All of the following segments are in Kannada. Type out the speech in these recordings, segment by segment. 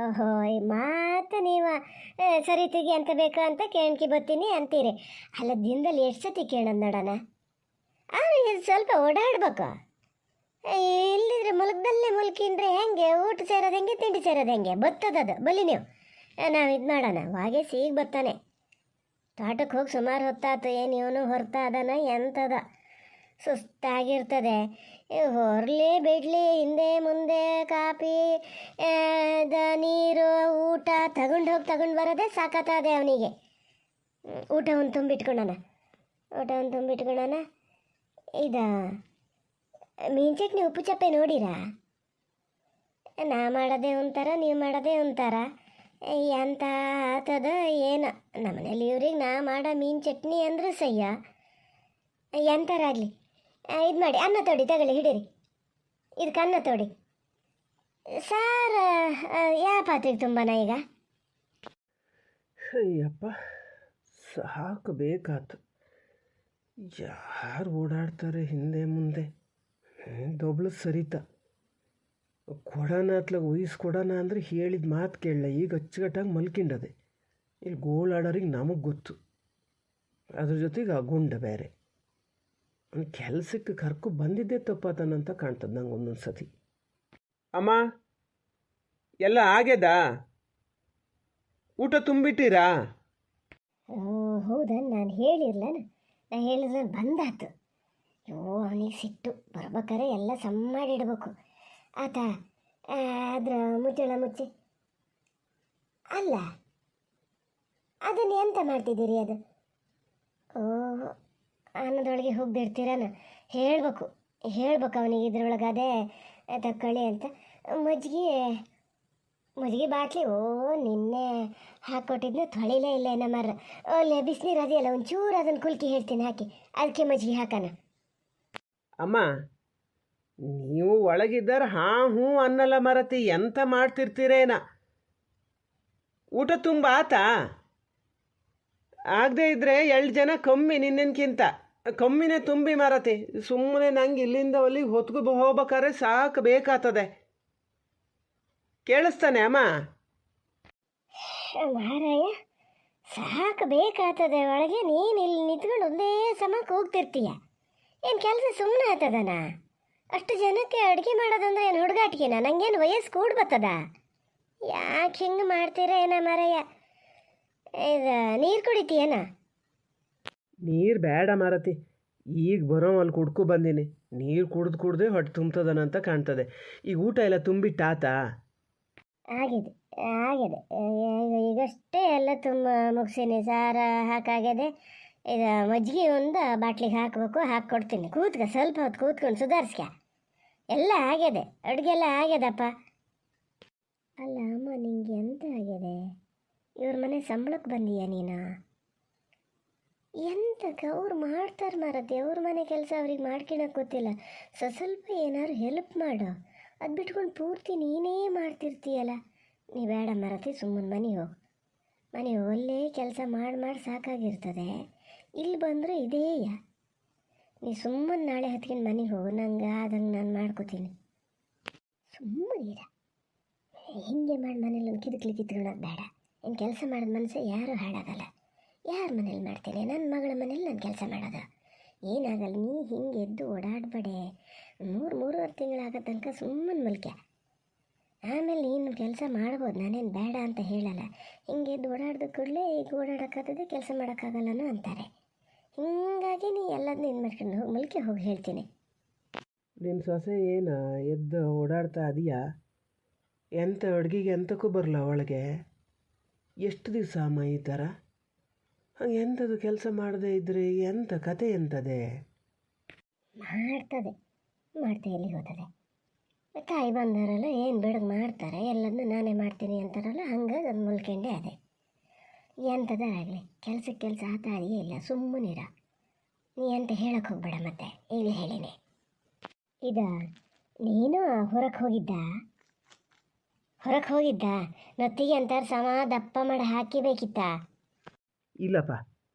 ಓಹೋ ಮಾತು ನೀವು ಸರಿತಿಗೆ ಅಂತ ಬೇಕು ಅಂತ ಕೇಳ್ಕಿ ಬರ್ತೀನಿ ಅಂತೀರಿ. ಅಲ್ಲ ದಿನದಲ್ಲಿ ಎಷ್ಟು ಸತಿ ಕೇಳೋದು ನೋಡೋಣ. ಇದು ಸ್ವಲ್ಪ ಓಡಾಡ್ಬೇಕು. ಇಲ್ಲಿದ್ರೆ ಮುಲ್ಕದಲ್ಲೇ ಮುಲ್ಕಿಂಡ್ರೆ ಹೆಂಗೆ ಊಟ ಸೇರೋದು ಹೆಂಗೆ ತಿಂಡಿ ಸೇರೋದು ಹೆಂಗೆ ಬತ್ತದದು ಬಲಿ ನೀವು. ನಾವು ಇದು ಮಾಡೋಣ ವಾಗೆ ಸೀಗ್ ಬರ್ತಾನೆ. ತೋಟಕ್ಕೆ ಹೋಗಿ ಸುಮಾರು ಹೊತ್ತಾತು. ಏನು ಇವನು ಹೊರ್ತಾ ಅದಾನ ಎಂಥದ ಸುಸ್ತಾಗಿರ್ತದೆ. ಹೊರಲಿ ಬಿಡಲಿ ಹಿಂದೆ ಮುಂದೆ ಕಾಪಿ ನೀರು ಊಟ ತಗೊಂಡು ಬರೋದೇ ಸಾಕತ್ತದೆ ಅವನಿಗೆ. ಊಟವನ್ನು ತುಂಬಿಟ್ಕೊಳ್ಳೋಣ. ಇದು ಮೀನು ಚಟ್ನಿ ಉಪ್ಪು ಚಪ್ಪೆ ನೋಡಿರಾ? ನಾ ಮಾಡೋದೇ ಒಂಥರ ನೀವು ಮಾಡೋದೇ ಒಂಥರ ಎಂತ ಆತದ ಏನು. ನಮ್ಮನೇಲಿ ಇವ್ರಿಗೆ ನಾ ಮಾಡೋ ಮೀನು ಚಟ್ನಿ ಅಂದ್ರೆ ಸಹ್ಯ ಎಂಥರಾಗಲಿ. ಇದು ಮಾಡಿ ಅನ್ನ ತೋಡಿ ತಗೊಳ್ಳಿ ಹಿಡೀರಿ. ಇದಕ್ಕೆ ಅನ್ನ ತೋಡಿ ಸಾರು ಯಾವ ಪಾತ್ರೆಗೆ ತುಂಬನ ಈಗ? ಅಯ್ಯಪ್ಪ ಸಾಕು ಬೇಕಾತು. ಯಾರು ಓಡಾಡ್ತಾರೆ ಹಿಂದೆ ಮುಂದೆ? ದೊಬ್ಳು ಸರಿತ ಕೊಡೋಣ ಅತ್ಲಾಗ ಉಯಿಸ್ಕೊಡೋಣ ಅಂದರೆ ಹೇಳಿದ ಮಾತು ಕೇಳಲ್ಲ. ಈಗ ಅಚ್ಚುಕಟ್ಟಾಗಿ ಮಲ್ಕಿಂಡದೆ. ಇಲ್ಲಿ ಗೋಳಾಡೋರಿಗೆ ನಮಗೆ ಗೊತ್ತು. ಅದ್ರ ಜೊತೆಗೆ ಆ ಗುಂಡ ಬೇರೆ. ಅವ್ನು ಕೆಲಸಕ್ಕೆ ಕರ್ಕೊ ಬಂದಿದ್ದೇ ತಪ್ಪಾತನಂತ ಕಾಣ್ತದೆ ನಂಗೆ ಒಂದೊಂದು ಸತಿ. ಅಮ್ಮ ಎಲ್ಲ ಆಗ್ಯದಾ? ಊಟ ತುಂಬಿಟ್ಟಿರಾ? ಹೌದಾ? ನಾನು ಹೇಳಿರ್ಲನ. ನಾನು ಹೇಳಿದ್ರೆ ಬಂದಾತು. ಅವನಿಗೆ ಸಿಟ್ಟು ಬರ್ಬೇಕಾರೆ ಎಲ್ಲ ಸಮ್ ಮಾಡಿಡ್ಬೇಕು ಆತ. ಅದ್ರ ಮುಚ್ಚಳ ಮುಚ್ಚಿ ಅಲ್ಲ ಅದನ್ನು ಎಂತ ಮಾಡ್ತಿದ್ದೀರಿ? ಅದು ಅನ್ನದೊಳಗೆ ಹೋಗ್ದಿರ್ತೀರನ ಹೇಳ್ಬೇಕು ಅವನಿಗೆ ಇದ್ರೊಳಗೆ ಅದೇ ತಕ್ಕೊಳ್ಳಿ ಅಂತ. ಮಜ್ಜಿಗೆ ಬಾಟ್ಲಿ ನಿನ್ನೆ ಹಾಕ್ಕೊಟ್ಟಿದ್ನ ತೊಳಿಲೇ ಇಲ್ಲ ಏನೋ ಮರ. ಒಳ್ಳೆ ಬಿಸಿನೀರು ಅದೆಯಲ್ಲ ಒಂಚೂರು ಅದನ್ನು ಕುಲ್ಕಿ ಹೇಳ್ತೀನಿ ಹಾಕಿ ಅದಕ್ಕೆ ಮಜ್ಜಿಗೆ ಹಾಕೋಣ. ಅಮ್ಮ ನೀವು ಒಳಗಿದ್ದಾರೆ ಹಾಂ ಹ್ಞೂ ಅನ್ನಲ್ಲ ಮರತಿ. ಎಂತ ಮಾಡ್ತಿರ್ತೀರೇನ? ಊಟ ತುಂಬ ಆತಾ? ಆಗದೆ ಇದ್ದರೆ 2 ಜನ ಕಮ್ಮಿ, ನಿನ್ನೆನ್ಕಿಂತ ಕಮ್ಮಿನೇ ತುಂಬಿ ಮರತಿ. ಸುಮ್ಮನೆ ನಂಗೆ ಇಲ್ಲಿಂದ ಅಲ್ಲಿಗೆ ಹೊತ್ಕೊ ಹೋಗ್ಬೇಕಾದ್ರೆ ಸಾಕು ಬೇಕಾಗ್ತದೆ. ಕೇಳಿಸ್ತಾನೆ ಅಮ್ಮ? ಮಾರಾಯ ಸಾಕು ಬೇಕಾಗ್ತದೆ ಒಳಗೆ. ನೀನು ಇಲ್ಲಿ ನಿಂತ್ಕೊಂಡು ಒಂದೇ ಸಮಕ್ಕೆ ಹೋಗ್ತಿರ್ತೀಯ. ಏನು ಕೆಲಸ ಸುಮ್ಮನೆ ಆಗ್ತದನ? ಅಷ್ಟು ಜನಕ್ಕೆ ಅಡುಗೆ ಮಾಡೋದಂದ್ರೆ ಏನು ಹುಡುಗಾಟಿಗೆನ? ನನಗೇನು ವಯಸ್ಸು ಕೂಡ ಬರ್ತದ? ಯಾಕೆ ಹಿಂಗೆ ಮಾಡ್ತೀರ ಏನ ಮಾರಾಯ? ಇದು ನೀರು ಕುಡಿತೀಯನ? ನೀರು ಬೇಡ ಮಾರತಿ. ಈಗ ಬರೋ ಅಲ್ಲಿ ಕುಡ್ಕೊ ಬಂದೀನಿ. ನೀರು ಕುಡ್ದೆ ಹೊಟ್ಟೆ ತುಂಬ್ತದನಂತ ಕಾಣ್ತದೆ. ಈಗ ಊಟ ಎಲ್ಲ ತುಂಬಿಟ್ಟಾತಾ? ಆಗಿದೆ ಈಗಷ್ಟೇ ಎಲ್ಲ ತುಂಬ ಮುಗಿಸೀನಿ. ಸಾರ ಹಾಕಾಗಿದೆ. ಇದು ಮಜ್ಜಿಗೆ ಒಂದು ಬಾಟ್ಲಿಗೆ ಹಾಕಬೇಕು. ಹಾಕ್ಕೊಡ್ತೀನಿ. ಸ್ವಲ್ಪ ಹೊತ್ತು ಕೂತ್ಕೊಂಡು ಸುಧಾರಿಸ್ಕ. ಎಲ್ಲ ಆಗಿದೆ, ಅಡುಗೆ ಎಲ್ಲ ಆಗ್ಯದಪ್ಪ. ಅಲ್ಲ ಅಮ್ಮ ನಿಂಗೆ ಎಂತ ಆಗಿದೆ? ಇವ್ರ ಮನೆ ಸಂಬಳಕ್ಕೆ ಬಂದೀಯ ನೀನು? ಎಂತಕ್ಕೆ ಅವ್ರು ಮಾಡ್ತಾರೆ ಮಾರತಿ. ಅವ್ರ ಮನೆ ಕೆಲಸ ಅವ್ರಿಗೆ ಮಾಡ್ಕೊಳಕ್ಕೆ ಗೊತ್ತಿಲ್ಲ. ಸ್ವಲ್ಪ ಏನಾದ್ರು ಹೆಲ್ಪ್ ಮಾಡು. ಅದು ಬಿಟ್ಕೊಂಡು ಪೂರ್ತಿ ನೀನೇ ಮಾಡ್ತಿರ್ತೀಯಲ್ಲ. ನೀ ಬೇಡ ಮಾರತಿ, ಸುಮ್ಮನೆ ಮನೆಗೆ ಹೋಗು. ಒಳ್ಳೆ ಕೆಲಸ ಮಾಡಿ ಸಾಕಾಗಿರ್ತದೆ. ಇಲ್ಲಿ ಬಂದರೆ ಇದೇಯ. ನೀ ಸುಮ್ಮನೆ ನಾಳೆ ಹತ್ಕೊಂಡು ಮನೆಗೆ ಹೋಗು. ನಂಗೆ ಆದಂಗೆ ನಾನು ಮಾಡ್ಕೋತೀನಿ. ಸುಮ್ಮನಿರ. ಹಿಂಗೆ ಮಾಡಿ ಮನೇಲಿ ಒಂದು ಕಿತ್ಕೊಳ್ಳೋದು ಬೇಡ. ಇನ್ನು ಕೆಲಸ ಮಾಡೋದು ಮನಸ್ಸು ಯಾರೂ ಹಾಳಾಗಲ್ಲ. ಯಾರ ಮನೇಲಿ ಮಾಡ್ತೀನಿ? ನನ್ನ ಮಗಳ ಮನೇಲಿ ನಾನು ಕೆಲಸ ಮಾಡೋದು ಏನಾಗಲ್ಲ. ನೀ ಹಿಂಗೆ ಎದ್ದು ಓಡಾಡಬೇಡೆ. 3-3.5 ತಿಂಗಳಾಗೋ ತನಕ ಸುಮ್ಮನೆ ಮಲ್ಕೆ. ಆಮೇಲೆ ನೀನು ಕೆಲಸ ಮಾಡ್ಬೋದು, ನಾನೇನು ಬೇಡ ಅಂತ ಹೇಳಲ್ಲ. ಹಿಂಗೆ ಎದ್ದು ಓಡಾಡ್ದ ಕೂಡಲೇ ಈಗ ಓಡಾಡೋಕ್ಕಾಗದೆ ಕೆಲಸ ಮಾಡೋಕ್ಕಾಗಲ್ಲನೋ ಅಂತಾರೆ. ಹೀಗಾಗಿ ನೀ ಎಲ್ಲದನ್ನೂ ಇದು ಮಾಡ್ಕೊಂಡು ಹೋಗಿ ಹೋಗಿ ಹೇಳ್ತೀನಿ. ನಿನ್ನ ಸೊಸೆ ಏನು ಎದ್ದು ಓಡಾಡ್ತಾ ಅದೀಯಾ? ಎಂಥ ಅಡುಗೆಗೆ ಎಂತಕ್ಕೂ ಬರಲ್ಲ ಒಳಗೆ? ಎಷ್ಟು ದಿವಸ ಅಮ್ಮ ಈ ಥರ? ಹಂಗೆ ಎಂಥದ್ದು ಕೆಲಸ ಮಾಡದೇ ಇದ್ದರೆ ಎಂಥ ಕತೆ ಎಂಥದೆ? ಮಾಡ್ತದೆ ಎಲ್ಲಿ ಹೋಗ್ತದೆ. ತಾಯಿ ಬಂದಾರಲ್ಲ ಏನು ಬಿಡೋದು ಮಾಡ್ತಾರೆ. ಎಲ್ಲದನ್ನೂ ನಾನೇ ಮಾಡ್ತೀನಿ ಅಂತಾರಲ್ಲ, ಹಂಗಾಗಿ ಅದು ಮುಲ್ಕೊಂಡೆ ಅದೇ. ಎಂಥದಾಗಲಿ ಕೆಲಸಕ್ಕೆ ಕೆಲಸ ಆತಾದಿಯೇ ಇಲ್ಲ. ಸುಮ್ಮನಿರ. ನೀ ಎಂತ ಹೇಳಕ್ಕೆ ಹೋಗ್ಬೇಡ. ಮತ್ತೆ ಈಗಲೇ ಹೇಳಿನಿ. ನೀನು ಹೊರಗೆ ಹೋಗಿದ್ದ ನೊತ್ತಿಗೆ ಅಂತಾರೆ ಸಮ ದಪ್ಪ ಮಾಡಿ ಹಾಕಿಬೇಕಿತ್ತ? ಇಲ್ಲಪ್ಪ,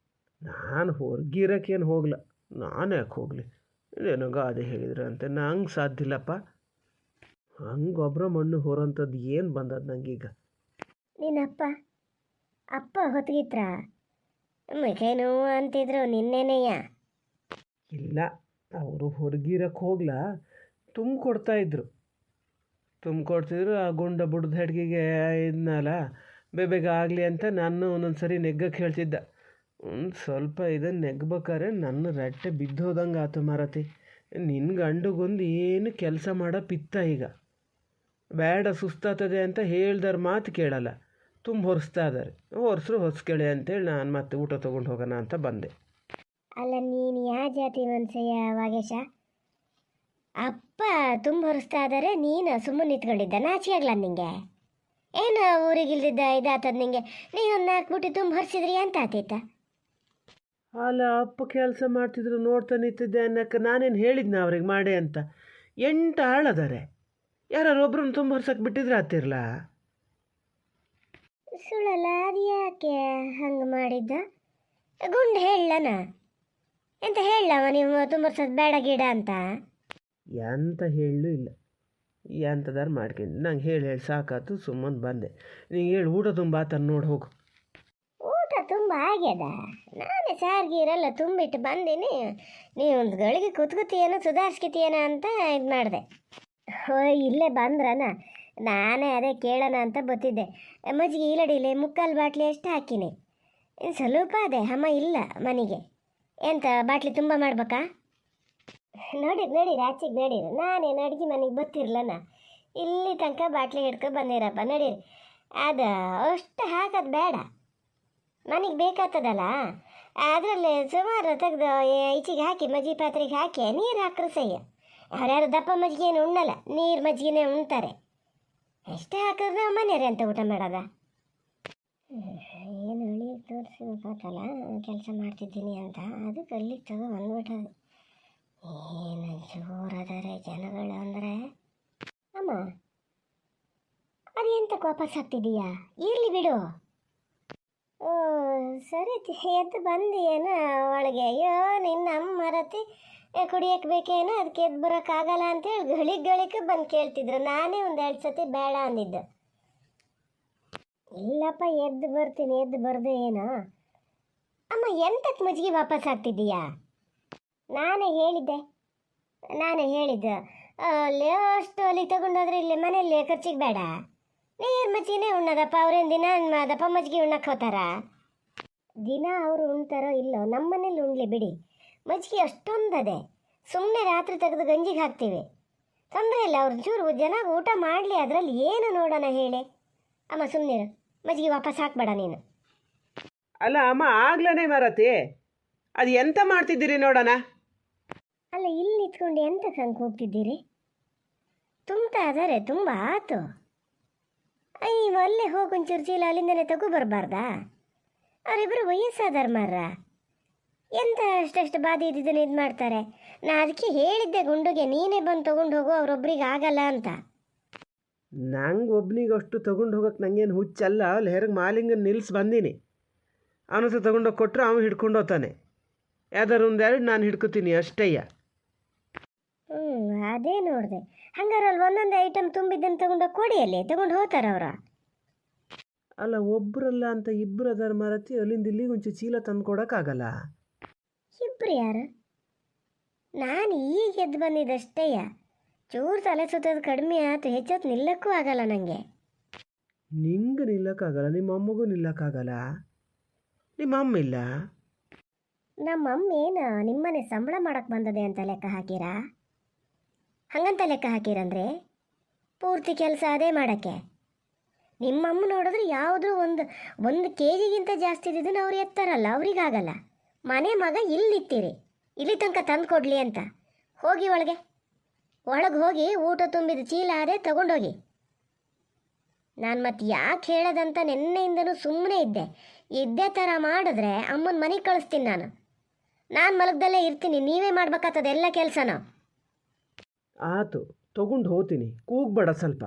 ನಾನು ಹೊರಗಿರೋಕ್ಕೇನು ಹೋಗಲ್ಲ. ನಾನು ಯಾಕೆ ಹೋಗಲಿ? ಏನೋ ಗಾದೆ ಹೇಳಿದ್ರೆ ಅಂತ ನಂಗೆ ಸಾಧ್ಯ ಇಲ್ಲಪ್ಪ. ಹಂಗೊಬ್ಬರ ಮಣ್ಣು ಹೊರೋಂಥದ್ದು ಏನು ಬಂದದ್ದು ನನಗೀಗ? ನಿನ್ನಪ್ಪ ಅಪ್ಪ ಹೊತ್ಗಿತ್ರ ಕೈ ನೋವು ಅಂತಿದ್ರು ನಿನ್ನೆನೆಯ. ಇಲ್ಲ, ಅವರು ಹೊರಗಿರಕ್ಕೆ ಹೋಗ್ಲಾ ತುಂಬಿಕೊಡ್ತಾಯಿದ್ರು. ತುಂಬಿಕೊಡ್ತಿದ್ರು. ಆ ಗುಂಡ ಬುಡ್ದ ಹೆಡ್ಗಿಗೆ ಇದನ್ನಲ್ಲ ಬೇಗ ಆಗಲಿ ಅಂತ ನಾನು ಒಂದೊಂದು ಸರಿ ನೆಗ್ಗಕ್ಕೆ ಹೇಳ್ತಿದ್ದ. ಒಂದು ಸ್ವಲ್ಪ ಇದನ್ನು ನೆಗ್ಬೇಕಾರೆ ನನ್ನ ರಟ್ಟೆ ಬಿದ್ದೋದಂಗೆ ಆತು ಮಾರತಿ. ನಿನ್ನ ಗಂಡುಗೊಂದು ಏನು ಕೆಲಸ ಮಾಡೋ ಪಿತ್ತ ಈಗ. ಬೇಡ ಸುಸ್ತಾತದೆ ಅಂತ ಹೇಳ್ದಾರ ಮಾತು ಕೇಳಲ್ಲ, ತುಂಬ ಹೊರಿಸ್ತಾ ಇದ್ದಾರೆ. ಹೊರ್ಸ್ರು ಹೊರ್ಸ್ಕೇಳಿ ಅಂತೇಳಿ ನಾನು ಮತ್ತೆ ಊಟ ತೊಗೊಂಡು ಹೋಗೋಣ ಅಂತ ಬಂದೆ. ಅಲ್ಲ ನೀನು ಯಾವ ಜಾತಿ ಮನುಷ್ಯ ವಾಗೇಶ? ಅಪ್ಪ ತುಂಬ ಹೊರಿಸ್ತಾ ಇದ್ದಾರೆ, ನೀನು ಸುಮ್ಮನೆ ನಿಂತ್ಕೊಂಡಿದ್ದ. ನಾಚಿಕೆ ಆಗ್ಲ ನಿಂಗೆ? ಏನು ಊರಿಗಿಲ್ದಿದ್ದ ಇದಾತದ ನಿಂಗೆ? ನೀವೊಂದು 4 ಬುಟ್ಟಿ ತುಂಬ ಹೊರಿಸಿದ್ರಿ ಅಂತ ಆತೈತ? ಅಲ್ಲ, ಅಪ್ಪ ಕೆಲಸ ಮಾಡ್ತಿದ್ರು ನೋಡ್ತಾ ನಿಂತಿದ್ದೆ ಅನ್ನಕ್ಕೆ ನಾನೇನು ಹೇಳಿದ್ನ ಅವ್ರಿಗೆ ಮಾಡಿ ಅಂತ? 8 ಆಳದಾರೆ, ಯಾರು ಒಬ್ರನ್ನ ತುಂಬ ಹೊರ್ಸಕ್ಕೆ ಬಿಟ್ಟಿದ್ರೆ ಆತಿರ್ಲ? ಸುಳ್ಳಲ್ಲ, ಅದು ಯಾಕೆ ಹಂಗೆ ಮಾಡಿದ್ದ? ಗುಂಡು ಹೇಳನ ಎಂತ ಹೇಳವ ನೀವು ತುಂಬರ್ಸೋದು ಬೇಡ ಗಿಡ ಅಂತ? ಎಂತ ಹೇಳಲೂ ಇಲ್ಲ, ಎಂಥದಾರು ಮಾಡ್ಕೊಂಡು ನಂಗೆ ಹೇಳಿ ಸಾಕಾತು, ಸುಮ್ಮನೆ ಬಂದೆ. ನೀನು ಹೇಳಿ ಊಟ ತುಂಬ ಆತನ ನೋಡಿ ಹೋಗು. ಊಟ ತುಂಬ ಆಗ್ಯದ, ನಾನೇ ಸಾರ್ಗೀರೆಲ್ಲ ತುಂಬಿಟ್ಟು ಬಂದೀನಿ. ನೀವು ಒಂದು ಗಳಿಗೆ ಕೂತ್ಕೊತೀಯೇನೋ ಸುಧಾರಿಸ್ಕಿತೀಯೇನೋ ಅಂತ ಇದು ಮಾಡಿದೆ. ಇಲ್ಲೇ ಬಂದ್ರನ, ನಾನೇ ಅದೇ ಕೇಳೋಣ ಅಂತ ಬತ್ತಿದ್ದೆ. ಮಜ್ಜಿಗೆ ಇಲ್ಲಡಿಲೆ 3/4 ಬಾಟ್ಲಿ ಅಷ್ಟು ಹಾಕಿನಿ. ಇನ್ನು ಸ್ವಲ್ಪ ಅದೇ ಅಮ್ಮ ಇಲ್ಲ ಮನೆಗೆ. ಎಂತ ಬಾಟ್ಲಿ ತುಂಬ ಮಾಡ್ಬೇಕಾ? ನಡೀರಿ ಆಚೆಗೆ ನಡೀರಿ. ನಾನೇನು ಅಡುಗೆ ಮನೆಗೆ ಬತ್ತಿರ್ಲನ, ಇಲ್ಲಿ ತನಕ ಬಾಟ್ಲಿ ಹಿಡ್ಕೊಂಡು ಬಂದಿರಪ್ಪ. ನಡೀರಿ. ಅದು ಅಷ್ಟು ಹಾಕೋದು ಬೇಡ, ಮನೆಗೆ ಬೇಕಾಗ್ತದಲ್ಲ. ಅದರಲ್ಲಿ ಸುಮಾರು ತೆಗೆದು ಈಚೆಗೆ ಹಾಕಿ ಮಜ್ಜಿಗೆ ಪಾತ್ರೆಗೆ ಹಾಕಿ ನೀರು ಹಾಕ್ರೆ ಸಹ್ಯ. ಯಾರ್ಯಾರು ದಪ್ಪ ಮಜ್ಜಿಗೆ ಏನು ಉಣ್ಣಲ್ಲ, ನೀರು ಮಜ್ಜಿಗೆನೇ ಉಣ್ತಾರೆ. ಎಷ್ಟು ಹಾಕಿದ್ರೆ ಮನೆಯವ್ರೆ ಅಂತ ಊಟ ಮಾಡೋದ? ಏನು ಅಳಿಗೆ ತೋರಿಸ್ಬೇಕಲ್ಲ ಕೆಲಸ ಮಾಡ್ತಿದ್ದೀನಿ ಅಂತ, ಅದಕ್ಕೆ ಅಲ್ಲಿಗೆ ತಗೋ ಬಂದ್ಬಿಟ್ಟದು. ಏನು ಜೋರದಾರೆ ಜನಗಳು ಅಂದರೆ. ಅಮ್ಮ, ಅದು ಎಂತಕ್ಕೆ ವಾಪಸ್ ಹಾಕ್ತಿದ್ದೀಯಾ? ಇರಲಿ ಬಿಡು. ಓ ಸರಿ, ಎದ್ದು ಬಂದಿಯೇನ ಒಳಗೆ? ಅಯ್ಯೋ ನಿನ್ನ ಅಮ್ಮ ಮರತಿ ಕುಡಿಯಕ್ಕೆ ಬೇಕೇನೋ, ಅದಕ್ಕೆ ಎದ್ದು ಬರೋಕ್ಕಾಗಲ್ಲ ಅಂತೇಳಿ ಗಳಿಕೆ ಬಂದು ಕೇಳ್ತಿದ್ರು. ನಾನೇ 1-2 ಸತಿ ಬೇಡ ಅಂದಿದ್ದು. ಇಲ್ಲಪ್ಪ ಎದ್ದು ಬರ್ತೀನಿ, ಎದ್ದು ಬರ್ದೆ ಏನೋ. ಅಮ್ಮ ಎಂತಕ್ಕೆ ಮಜ್ಜಿಗೆ ವಾಪಸ್ ಹಾಕ್ತಿದ್ದೀಯಾ? ನಾನೇ ಹೇಳಿದ್ದೆ ಅಲ್ಲಿ ಅಷ್ಟು ಅಲ್ಲಿ ತಗೊಂಡೋದ್ರೆ ಇಲ್ಲಿ ಮನೆಯಲ್ಲಿ ಖರ್ಚಿಗೆ ಬೇಡ, ನೀರು ಮಜ್ಜಿಗೆನೇ ಉಣ್ಣದಪ್ಪ. ಅವ್ರೇನು ದಿನ ದಪ್ಪ ಮಜ್ಜಿಗೆ ಉಣ್ಣಕ್ಕೆ ಹೋತಾರ? ದಿನ ಅವರು ಉಣ್ತಾರೋ ಇಲ್ಲೋ, ನಮ್ಮ ಮನೇಲಿ ಉಣ್ಲಿ ಬಿಡಿ. ಮಜ್ಜಿಗೆ ಅಷ್ಟೊಂದದೆ, ಸುಮ್ಮನೆ ರಾತ್ರಿ ತೆಗೆದು ಗಂಜಿಗೆ ಹಾಕ್ತೀವಿ, ತೊಂದರೆ ಇಲ್ಲ. ಅವ್ರು ಚೂರು ಜನ ಊಟ ಮಾಡಲಿ, ಅದರಲ್ಲಿ ಏನು ನೋಡೋಣ ಹೇಳಿ. ಅಮ್ಮ ಸುಮ್ಮನಿರು, ಮಜ್ಜಿಗೆ ವಾಪಸ್ ಹಾಕ್ಬೇಡ ನೀನು. ಅಲ್ಲ ಅಮ್ಮ, ಆಗ್ಲೇ ಮಾರತಿ, ಅದು ಎಂತ ಮಾಡ್ತಿದ್ದೀರಿ ನೋಡೋಣ. ಅಲ್ಲ, ಇಲ್ಲಿ ನಿಂತ್ಕೊಂಡು ಎಂತಕ್ಕೆ ಹಂಗೆ ಹೋಗ್ತಿದ್ದೀರಿ? ತುಂಬ್ತಾ ಇದ್ದಾರೆ, ತುಂಬ ಆತು. ನೀವು ಅಲ್ಲೇ ಹೋಗೊಂಚೂರು ಚೀಲ ಅಲ್ಲಿಂದನೇ ತಗೊಬರ್ಬಾರ್ದಾ? ಅವರಿಬ್ಬರು ವಯಸ್ಸಾದಾರ ಮಾರ್ರ, ಎಂತ ಅಷ್ಟಷ್ಟು ಬಾಧಿ ಇದ್ದಿದ್ದನ್ನು ಇದು ಮಾಡ್ತಾರೆ. ನಾ ಅದಕ್ಕೆ ಹೇಳಿದ್ದೆ ಗುಂಡುಗೆ, ನೀನೇ ಬಂದು ತೊಗೊಂಡು ಹೋಗು, ಅವರೊಬ್ರಿಗೆ ಆಗಲ್ಲ ಅಂತ. ನಂಗೆ ಒಬ್ನಿಗೆ ಅಷ್ಟು ತೊಗೊಂಡು ಹೋಗೋಕೆ ನಂಗೇನು ಹುಚ್ಚಲ್ಲ. ಅಲ್ಲಿ ಹೆರಗೆ ಮಾಲಿಂಗನ ನಿಲ್ಸಿ ಬಂದೀನಿ. ಅವನ ಹತ್ರ ತೊಗೊಂಡೋಗಿ ಕೊಟ್ಟರೆ ಅವನು ಹಿಡ್ಕೊಂಡು ಹೋಗ್ತಾನೆ. ಯಾವ್ದಾರು 1-2 ನಾನು ಹಿಡ್ಕೊತೀನಿ ಅಷ್ಟೇಯ. ಅದೇ ನೋಡಿದೆ. ಹಂಗಾರೆ ಅಲ್ಲಿ ಒಂದೊಂದು ಐಟಮ್ ತುಂಬಿದ್ದನ್ನು ತೊಗೊಂಡೋಗಿ ಕೊಡಿಯಲ್ಲಿ ತೊಗೊಂಡು ಹೋಗ್ತಾರೆ ಅವರ. ಅಲ್ಲ, ಒಬ್ಬರಲ್ಲ ಅಂತ 2 ಅದರ ಮಾರತಿ. ಅಲ್ಲಿಂದ ಇಲ್ಲಿಗೆ ಒಂಚೂರು ಚೀಲ ತಂದು ಕೊಡೋಕ್ಕಾಗಲ್ಲ. 2 ಯಾರು? ನಾನು ಈಗ ಎದ್ದು ಬಂದಿದ್ದಷ್ಟೇಯ. ಚೂರು ತಲೆ ಸುತ್ತೋದು ಕಡಿಮೆ ಆಯ್ತು, ಹೆಚ್ಚೊತ್ತು ನಿಲ್ಲಕ್ಕೂ ಆಗಲ್ಲ ನನಗೆ. ನಿಂಗೆ ನಿಲ್ಲಕ್ಕಾಗಲ್ಲ, ನಿಮ್ಮ ಅಮ್ಮಗೂ ನಿಲ್ಲಕ್ಕಾಗಲ್ಲ. ನಿಮ್ಮ ಅಮ್ಮ ಇಲ್ಲ? ನಮ್ಮ ಅಮ್ಮ ಏನು ನಿಮ್ಮನೆ ಸಂಬಳ ಮಾಡಕ್ಕೆ ಬಂದದೆ ಅಂತ ಲೆಕ್ಕ ಹಾಕಿರಾ? ಹಂಗಂತ ಲೆಕ್ಕ ಹಾಕಿರಂದ್ರೆ ಪೂರ್ತಿ ಕೆಲಸ ಅದೇ ಮಾಡೋಕ್ಕೆ. ನಿಮ್ಮಮ್ಮ ನೋಡಿದ್ರೆ ಯಾವುದೂ ಒಂದು KGಗಿಂತ ಜಾಸ್ತಿ ಇದ್ದಿದ್ದನ್ನು ಅವ್ರು ಎತ್ತಾರಲ್ಲ, ಅವ್ರಿಗಾಗಲ್ಲ. ಮನೆ ಮಗ ಇಲ್ಲಿತ್ತೀರಿ, ಇಲ್ಲಿ ತನಕ ತಂದು ಕೊಡಲಿ ಅಂತ. ಹೋಗಿ ಒಳಗೆ ಹೋಗಿ ಊಟ ತುಂಬಿದ ಚೀಲ ಅದೇ ತಗೊಂಡೋಗಿ. ನಾನು ಮತ್ತೆ ಯಾಕೆ ಹೇಳೋದಂತ ನಿನ್ನೆಯಿಂದನೂ ಸುಮ್ಮನೆ ಇದ್ದೇ ಥರ ಮಾಡಿದ್ರೆ ಅಮ್ಮನ ಮನೆಗೆ ಕಳಿಸ್ತೀನಿ. ನಾನು ಮಲಗ್ದಲ್ಲೇ ಇರ್ತೀನಿ, ನೀವೇ ಮಾಡ್ಬೇಕಾಗ್ತದೆ ಎಲ್ಲ ಕೆಲಸನ. ಆತು, ತೊಗೊಂಡು ಹೋಗ್ತೀನಿ. ಕೂಗ್ಬೇಡ ಸ್ವಲ್ಪ.